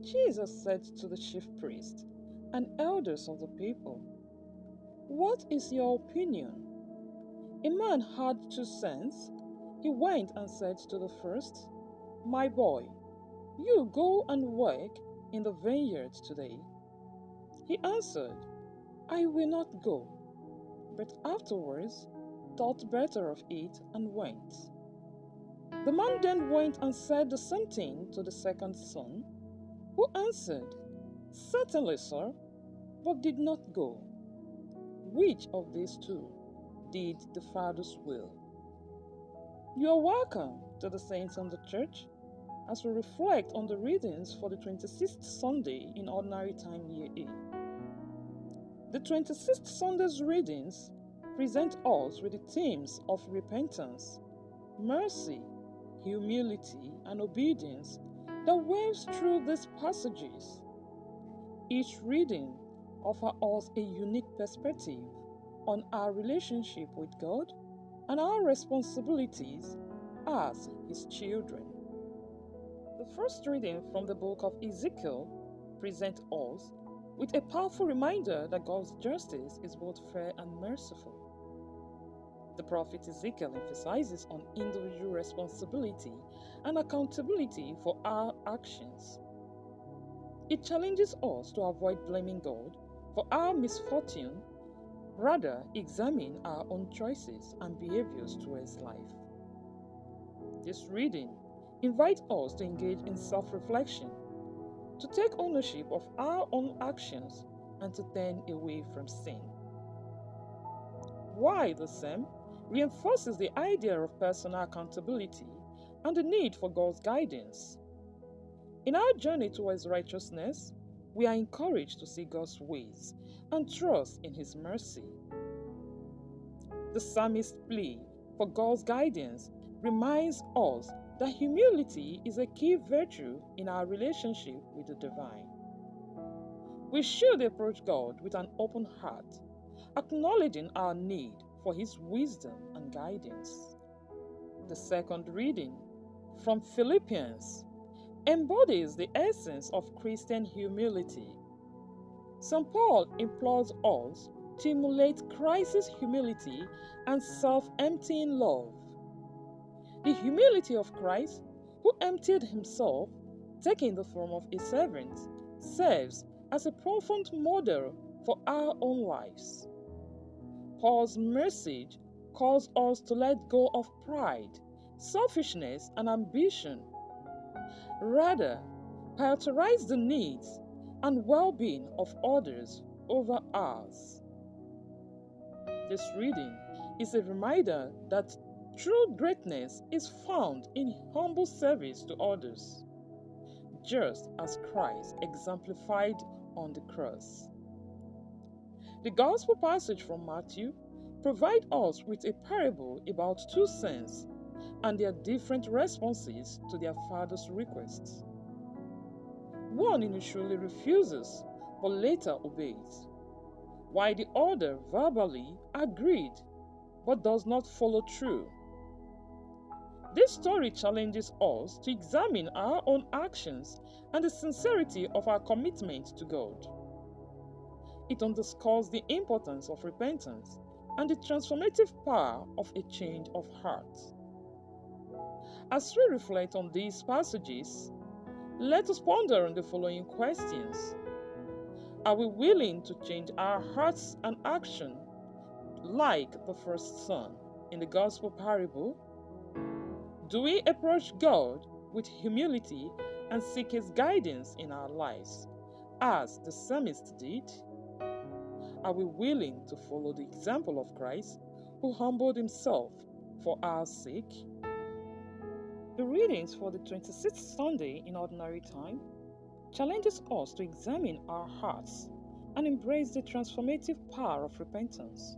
Jesus said to the chief priests and elders of the people, "What is your opinion? A man had 2 sons. He went and said to the first, 'My boy, you go and work in the vineyard today.' He answered, 'I will not go,' but afterwards thought better of it and went. The man then went and said the same thing to the second son, who answered, 'Certainly, sir,' but did not go. Which of these two did the Father's will?" You are welcome to the saints on the church as we reflect on the readings for the 26th Sunday in Ordinary Time Year A. The 26th Sunday's readings present us with the themes of repentance, mercy, humility, and obedience that waves through these passages. Each reading offers us a unique perspective on our relationship with God and our responsibilities as His children. The first reading from the book of Ezekiel presents us with a powerful reminder that God's justice is both fair and merciful. The prophet Ezekiel emphasizes on individual responsibility and accountability for our actions. It challenges us to avoid blaming God for our misfortune, rather examine our own choices and behaviors towards life. This reading invites us to engage in self-reflection, to take ownership of our own actions, and to turn away from sin. While the same reinforces the idea of personal accountability and the need for God's guidance. In our journey towards righteousness, we are encouraged to see God's ways and trust in His mercy. The psalmist's plea for God's guidance reminds us that humility is a key virtue in our relationship with the divine. We should approach God with an open heart, acknowledging our need for His wisdom and guidance. The second reading from Philippians embodies the essence of Christian humility. St. Paul implores us to emulate Christ's humility and self-emptying love. The humility of Christ, who emptied Himself, taking the form of a servant, serves as a profound model for our own lives. Paul's message calls us to let go of pride, selfishness, and ambition. Rather, prioritize the needs and well-being of others over ours. This reading is a reminder that true greatness is found in humble service to others, just as Christ exemplified on the cross. The Gospel passage from Matthew provides us with a parable about 2 sons and their different responses to their father's requests. One initially refuses, but later obeys, while the other verbally agreed, but does not follow through. This story challenges us to examine our own actions and the sincerity of our commitment to God. It underscores the importance of repentance and the transformative power of a change of heart. As we reflect on these passages, let us ponder on the following questions. Are we willing to change our hearts and action like the first son in the Gospel parable? Do we approach God with humility and seek His guidance in our lives, as the psalmist did? Are we willing to follow the example of Christ, who humbled Himself for our sake? The readings for the 26th Sunday in Ordinary Time challenges us to examine our hearts and embrace the transformative power of repentance,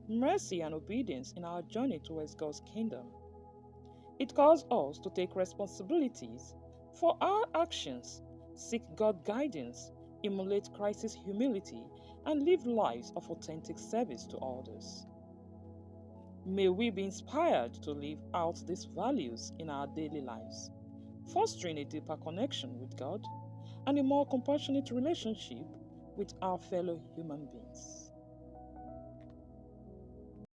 mercy, and obedience in our journey towards God's kingdom. It calls us to take responsibilities for our actions, seek God's guidance, emulate Christ's humility, and live lives of authentic service to others. May we be inspired to live out these values in our daily lives, fostering a deeper connection with God and a more compassionate relationship with our fellow human beings.